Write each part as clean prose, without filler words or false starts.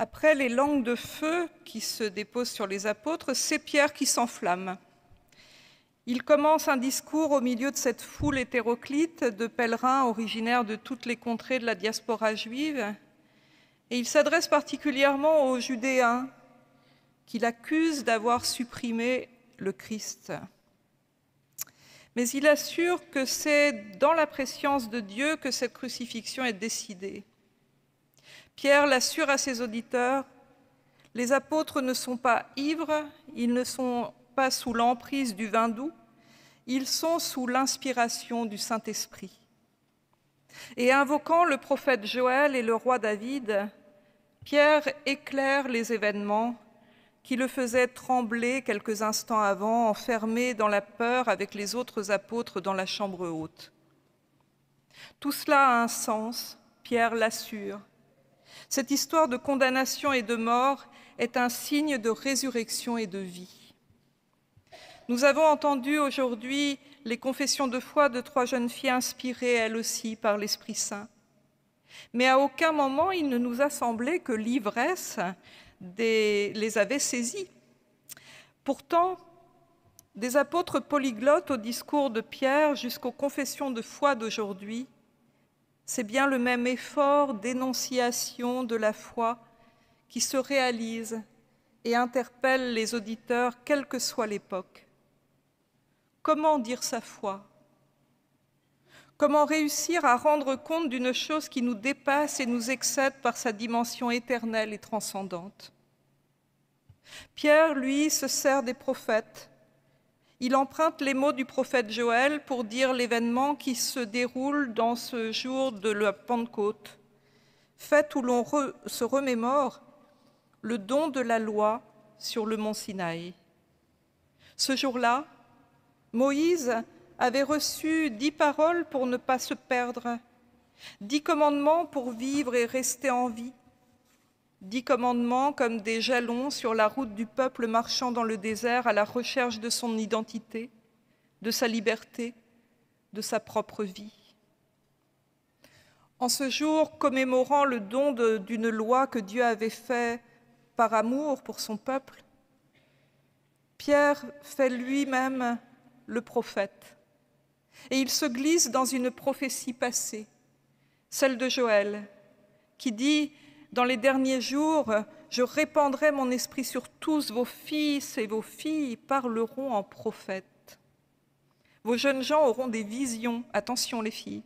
Après les langues de feu qui se déposent sur les apôtres, c'est Pierre qui s'enflamme. Il commence un discours au milieu de cette foule hétéroclite de pèlerins originaires de toutes les contrées de la diaspora juive, et il s'adresse particulièrement aux Judéens qu'il accuse d'avoir supprimé le Christ. Mais il assure que c'est dans la préscience de Dieu que cette crucifixion est décidée. Pierre l'assure à ses auditeurs, les apôtres ne sont pas ivres, ils ne sont pas sous l'emprise du vin doux, ils sont sous l'inspiration du Saint-Esprit. Et invoquant le prophète Joël et le roi David, Pierre éclaire les événements qui le faisaient trembler quelques instants avant, enfermé dans la peur avec les autres apôtres dans la chambre haute. Tout cela a un sens, Pierre l'assure. Cette histoire de condamnation et de mort est un signe de résurrection et de vie. Nous avons entendu aujourd'hui les confessions de foi de 3 jeunes filles inspirées, elles aussi, par l'Esprit Saint. Mais à aucun moment il ne nous a semblé que l'ivresse les avait saisies. Pourtant, des apôtres polyglottes au discours de Pierre jusqu'aux confessions de foi d'aujourd'hui, c'est bien le même effort d'énonciation de la foi qui se réalise et interpelle les auditeurs, quelle que soit l'époque. Comment dire sa foi? Comment réussir à rendre compte d'une chose qui nous dépasse et nous excède par sa dimension éternelle et transcendante? Pierre, lui, se sert des prophètes. Il emprunte les mots du prophète Joël pour dire l'événement qui se déroule dans ce jour de la Pentecôte, fête où l'on se remémore le don de la loi sur le mont Sinaï. Ce jour-là, Moïse avait reçu 10 paroles pour ne pas se perdre, 10 commandements pour vivre et rester en vie, 10 commandements comme des jalons sur la route du peuple marchant dans le désert à la recherche de son identité, de sa liberté, de sa propre vie. En ce jour commémorant le don d'une loi que Dieu avait fait par amour pour son peuple, Pierre fait lui-même le prophète. Et il se glisse dans une prophétie passée, celle de Joël, qui dit « Dans les derniers jours, je répandrai mon esprit sur tous, vos fils et vos filles parleront en prophètes. Vos jeunes gens auront des visions, attention les filles,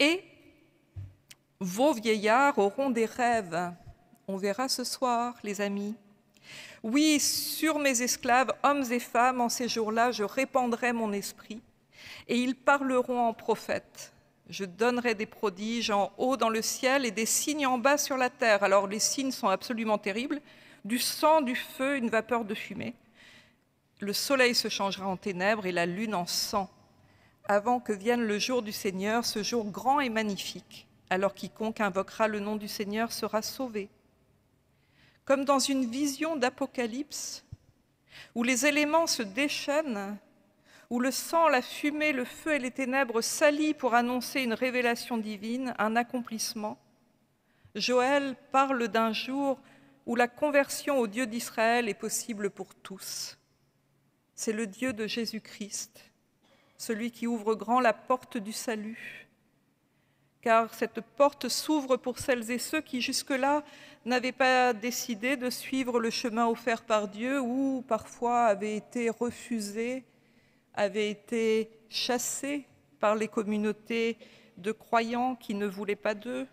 et vos vieillards auront des rêves. » On verra ce soir, les amis. Oui, sur mes esclaves, hommes et femmes, en ces jours-là, je répandrai mon esprit, et ils parleront en prophètes. Je donnerai des prodiges en haut dans le ciel et des signes en bas sur la terre. Alors les signes sont absolument terribles. Du sang, du feu, une vapeur de fumée. Le soleil se changera en ténèbres et la lune en sang, avant que vienne le jour du Seigneur, ce jour grand et magnifique. Alors quiconque invoquera le nom du Seigneur sera sauvé. Comme dans une vision d'Apocalypse, où les éléments se déchaînent, où le sang, la fumée, le feu et les ténèbres s'allient pour annoncer une révélation divine, un accomplissement, Joël parle d'un jour où la conversion au Dieu d'Israël est possible pour tous. C'est le Dieu de Jésus-Christ, celui qui ouvre grand la porte du salut. Car cette porte s'ouvre pour celles et ceux qui jusque-là n'avaient pas décidé de suivre le chemin offert par Dieu ou parfois avaient été refusés, avaient été chassés par les communautés de croyants qui ne voulaient pas d'eux.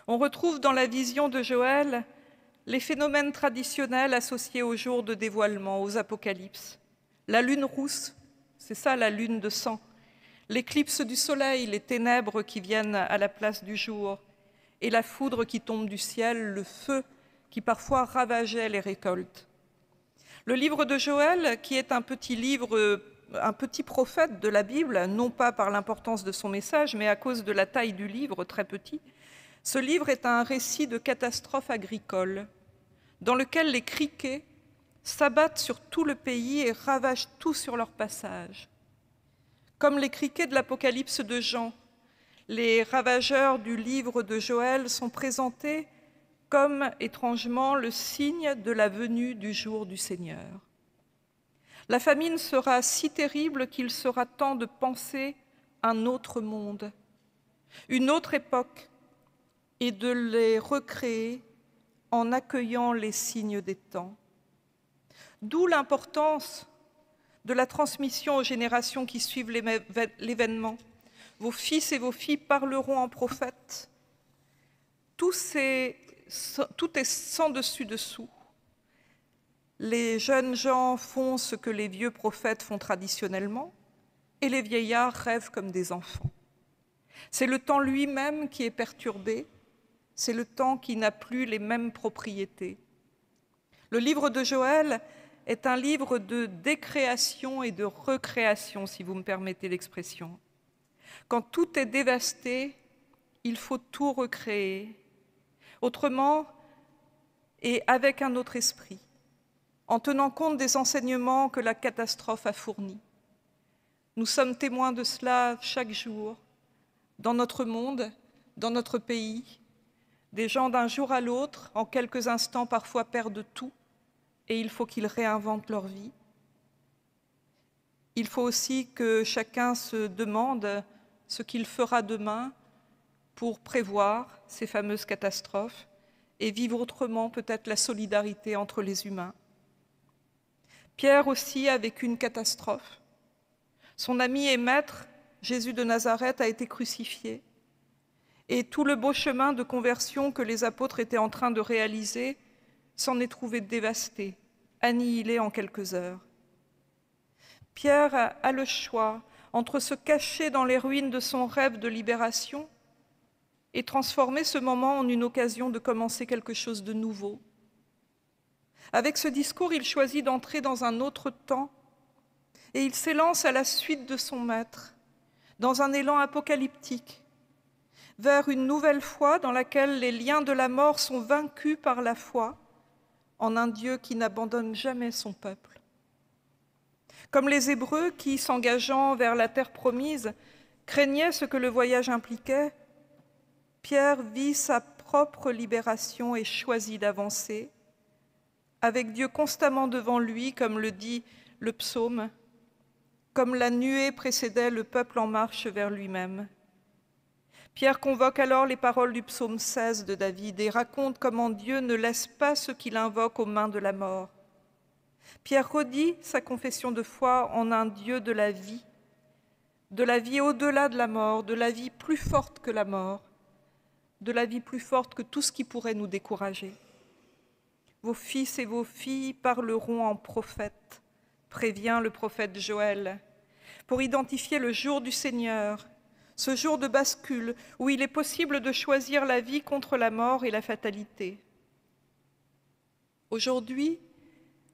On retrouve dans la vision de Joël les phénomènes traditionnels associés au jour de dévoilement, aux apocalypses. La lune rousse, c'est ça la lune de sang. L'éclipse du soleil, les ténèbres qui viennent à la place du jour, et la foudre qui tombe du ciel, le feu qui parfois ravageait les récoltes. Le livre de Joël, qui est un petit livre, un petit prophète de la Bible, non pas par l'importance de son message, mais à cause de la taille du livre, très petit, ce livre est un récit de catastrophe agricole, dans lequel les criquets s'abattent sur tout le pays et ravagent tout sur leur passage. Comme les criquets de l'Apocalypse de Jean, les ravageurs du livre de Joël sont présentés comme étrangement le signe de la venue du jour du Seigneur. La famine sera si terrible qu'il sera temps de penser un autre monde, une autre époque, et de les recréer en accueillant les signes des temps. D'où l'importance de la transmission aux générations qui suivent l'événement. Vos fils et vos filles parleront en prophètes. Tout est sans dessus-dessous. Les jeunes gens font ce que les vieux prophètes font traditionnellement, et les vieillards rêvent comme des enfants. C'est le temps lui-même qui est perturbé, c'est le temps qui n'a plus les mêmes propriétés. Le livre de Joël est un livre de décréation et de recréation, si vous me permettez l'expression. Quand tout est dévasté, il faut tout recréer, autrement et avec un autre esprit, en tenant compte des enseignements que la catastrophe a fournis. Nous sommes témoins de cela chaque jour, dans notre monde, dans notre pays. Des gens d'un jour à l'autre, en quelques instants parfois perdent tout, et il faut qu'ils réinventent leur vie. Il faut aussi que chacun se demande ce qu'il fera demain pour prévoir ces fameuses catastrophes et vivre autrement peut-être la solidarité entre les humains. Pierre aussi a vécu une catastrophe. Son ami et maître, Jésus de Nazareth, a été crucifié. Et tout le beau chemin de conversion que les apôtres étaient en train de réaliser s'en est trouvé dévasté, annihilé en quelques heures. Pierre a le choix entre se cacher dans les ruines de son rêve de libération et transformer ce moment en une occasion de commencer quelque chose de nouveau. Avec ce discours, il choisit d'entrer dans un autre temps et il s'élance à la suite de son maître, dans un élan apocalyptique, vers une nouvelle foi dans laquelle les liens de la mort sont vaincus par la foi en un Dieu qui n'abandonne jamais son peuple. Comme les Hébreux qui, s'engageant vers la terre promise, craignaient ce que le voyage impliquait, Pierre vit sa propre libération et choisit d'avancer, avec Dieu constamment devant lui, comme le dit le psaume, comme la nuée précédait le peuple en marche vers lui-même. Pierre convoque alors les paroles du psaume 16 de David et raconte comment Dieu ne laisse pas ceux qui l'invoquent aux mains de la mort. Pierre redit sa confession de foi en un Dieu de la vie au-delà de la mort, de la vie plus forte que la mort, de la vie plus forte que tout ce qui pourrait nous décourager. Vos fils et vos filles parleront en prophètes, prévient le prophète Joël, pour identifier le jour du Seigneur, ce jour de bascule où il est possible de choisir la vie contre la mort et la fatalité. Aujourd'hui,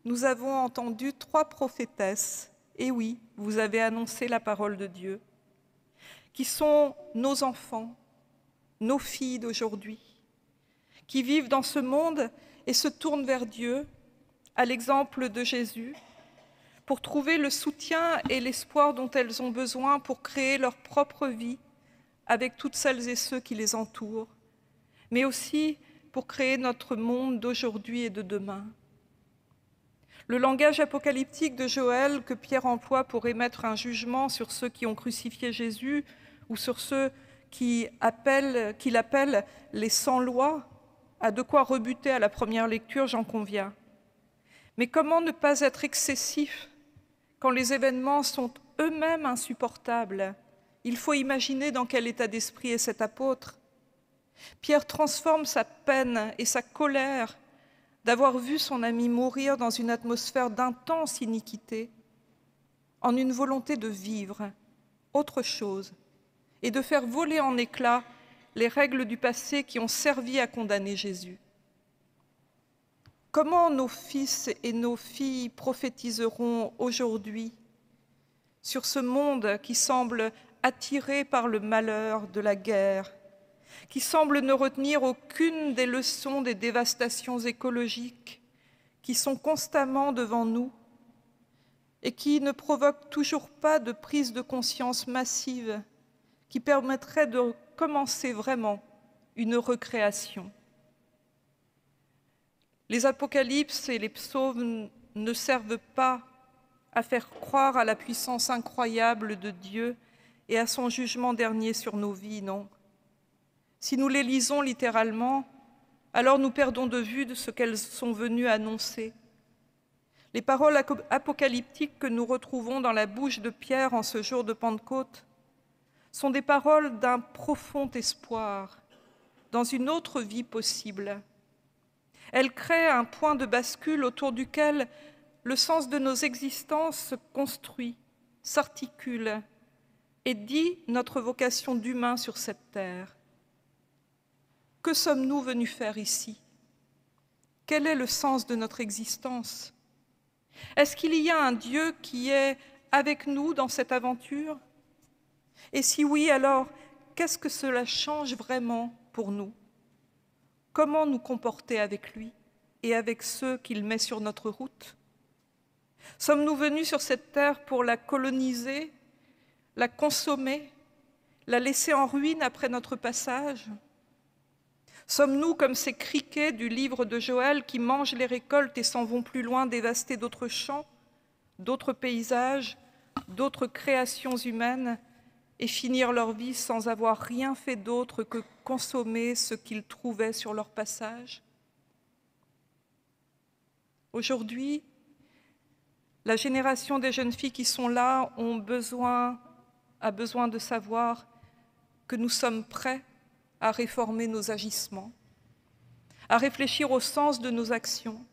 nous avons entendu 3 prophétesses, et oui, vous avez annoncé la parole de Dieu, qui sont nos enfants, nos filles d'aujourd'hui, qui vivent dans ce monde et se tournent vers Dieu, à l'exemple de Jésus, pour trouver le soutien et l'espoir dont elles ont besoin pour créer leur propre vie avec toutes celles et ceux qui les entourent, mais aussi pour créer notre monde d'aujourd'hui et de demain. Le langage apocalyptique de Joël que Pierre emploie pour émettre un jugement sur ceux qui ont crucifié Jésus ou sur ceux qu'il appelle les sans-lois a de quoi rebuter à la première lecture, j'en conviens. Mais comment ne pas être excessif quand les événements sont eux-mêmes insupportables? Il faut imaginer dans quel état d'esprit est cet apôtre. Pierre transforme sa peine et sa colère d'avoir vu son ami mourir dans une atmosphère d'intense iniquité en une volonté de vivre autre chose et de faire voler en éclats les règles du passé qui ont servi à condamner Jésus. Comment nos fils et nos filles prophétiseront aujourd'hui sur ce monde qui semble attiré par le malheur de la guerre, qui semble ne retenir aucune des leçons des dévastations écologiques qui sont constamment devant nous et qui ne provoquent toujours pas de prise de conscience massive qui permettrait de commencer vraiment une recréation. Les apocalypses et les psaumes ne servent pas à faire croire à la puissance incroyable de Dieu et à son jugement dernier sur nos vies, non. Si nous les lisons littéralement, alors nous perdons de vue de ce qu'elles sont venues annoncer. Les paroles apocalyptiques que nous retrouvons dans la bouche de Pierre en ce jour de Pentecôte sont des paroles d'un profond espoir dans une autre vie possible. Elles créent un point de bascule autour duquel le sens de nos existences se construit, s'articule et dit notre vocation d'humain sur cette terre. Que sommes-nous venus faire ici? Quel est le sens de notre existence? Est-ce qu'il y a un Dieu qui est avec nous dans cette aventure? Et si oui, alors, qu'est-ce que cela change vraiment pour nous? Comment nous comporter avec lui et avec ceux qu'il met sur notre route? Sommes-nous venus sur cette terre pour la coloniser, la consommer, la laisser en ruine après notre passage? Sommes-nous comme ces criquets du livre de Joël qui mangent les récoltes et s'en vont plus loin dévaster d'autres champs, d'autres paysages, d'autres créations humaines et finir leur vie sans avoir rien fait d'autre que consommer ce qu'ils trouvaient sur leur passage? Aujourd'hui, la génération des jeunes filles qui sont là a besoin de savoir que nous sommes prêts à réformer nos agissements, à réfléchir au sens de nos actions,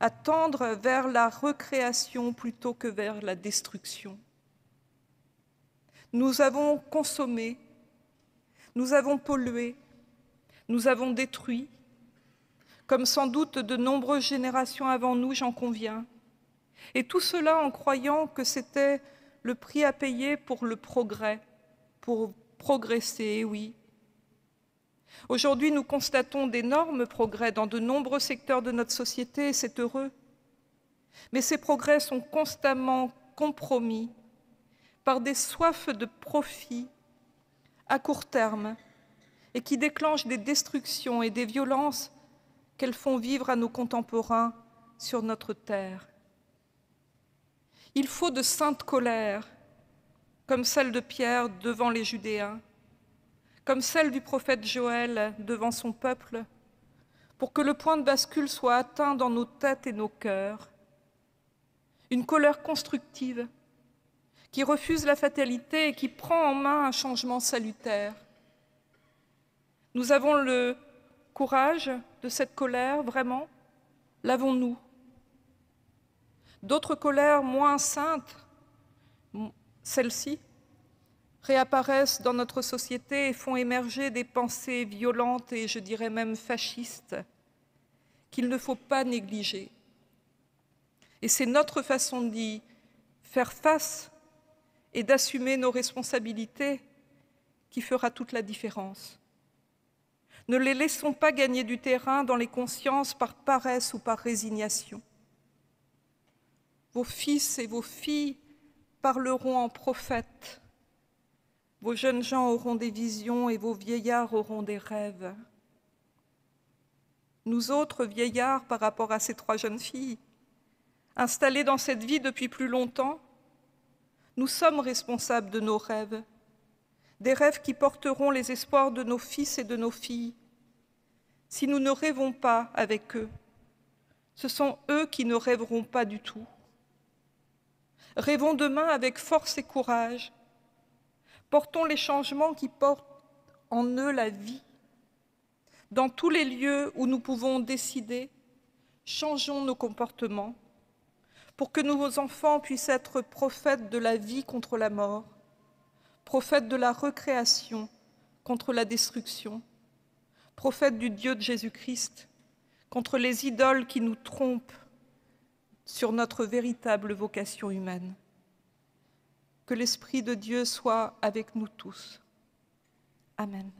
à tendre vers la recréation plutôt que vers la destruction. Nous avons consommé, nous avons pollué, nous avons détruit, comme sans doute de nombreuses générations avant nous, j'en conviens, et tout cela en croyant que c'était le prix à payer pour le progrès, pour progresser, oui. Aujourd'hui, nous constatons d'énormes progrès dans de nombreux secteurs de notre société, et c'est heureux. Mais ces progrès sont constamment compromis par des soifs de profit à court terme et qui déclenchent des destructions et des violences qu'elles font vivre à nos contemporains sur notre terre. Il faut de saintes colères, comme celle de Pierre devant les Judéens, comme celle du prophète Joël devant son peuple, pour que le point de bascule soit atteint dans nos têtes et nos cœurs. Une colère constructive qui refuse la fatalité et qui prend en main un changement salutaire. Nous avons le courage de cette colère, vraiment? L'avons-nous? D'autres colères moins saintes, celles-ci, réapparaissent dans notre société et font émerger des pensées violentes et je dirais même fascistes qu'il ne faut pas négliger. Et c'est notre façon d'y faire face et d'assumer nos responsabilités qui fera toute la différence. Ne les laissons pas gagner du terrain dans les consciences par paresse ou par résignation. Vos fils et vos filles parleront en prophètes. Vos jeunes gens auront des visions et vos vieillards auront des rêves. Nous autres vieillards, par rapport à ces trois jeunes filles, installés dans cette vie depuis plus longtemps, nous sommes responsables de nos rêves, des rêves qui porteront les espoirs de nos fils et de nos filles. Si nous ne rêvons pas avec eux, ce sont eux qui ne rêveront pas du tout. Rêvons demain avec force et courage. Portons les changements qui portent en eux la vie. Dans tous les lieux où nous pouvons décider, changeons nos comportements pour que nos enfants puissent être prophètes de la vie contre la mort, prophètes de la recréation contre la destruction, prophètes du Dieu de Jésus-Christ contre les idoles qui nous trompent sur notre véritable vocation humaine. Que l'Esprit de Dieu soit avec nous tous. Amen.